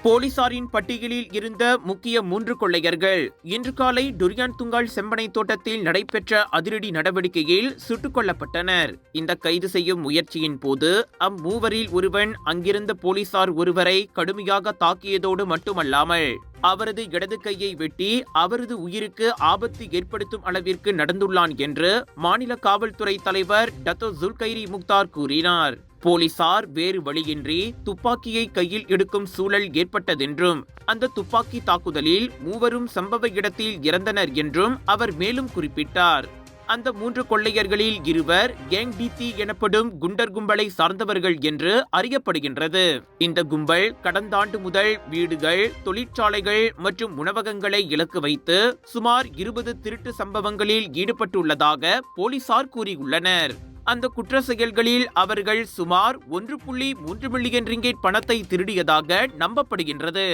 போலீசாரின் பட்டியலில் இருந்த முக்கிய 3 கொள்ளையர்கள் இன்று காலை டுரியான் துங்கால் செம்பனை தோட்டத்தில் நடைபெற்ற அதிரடி நடவடிக்கையில் சுட்டுக் கொல்லப்பட்டனர். இந்த கைது செய்யும் முயற்சியின் போது அம்மூவரில் ஒருவன் அங்கிருந்த போலீசார் ஒருவரை கடுமையாக தாக்கியதோடு மட்டுமல்லாமல் அவரது இடது கையை வெட்டி அவரது உயிருக்கு ஆபத்து ஏற்படுத்தும் அளவிற்கு நடந்துள்ளான் என்று மாநில காவல்துறை தலைவர் டத்தோ ஜுல்கைரி முக்தார் கூறினார். போலீசார் வேறு வழியின்றி துப்பாக்கியை கையில் எடுக்கும் சூழல் ஏற்பட்டதென்றும் அந்த துப்பாக்கி தாக்குதலில் 3 சம்பவ இடத்தில் இறந்தனர் என்றும் அவர் மேலும் குறிப்பிட்டார். அந்த 3 கொள்ளையர்களில் 2 கேங் டித்தி எனப்படும் குண்டர் கும்பலை சார்ந்தவர்கள் என்று அறியப்படுகின்றது. இந்த கும்பல் கடந்த ஆண்டு முதல் வீடுகள், தொழிற்சாலைகள் மற்றும் உணவகங்களை இலக்கு வைத்து சுமார் 20 திருட்டு சம்பவங்களில் ஈடுபட்டுள்ளதாக போலீசார் கூறியுள்ளனர். அந்த குற்ற செயல்களில் அவர்கள் சுமார் 1.3 மில்லியன் ரிங்கெட் பணத்தை திருடியதாக நம்பப்படுகின்றது.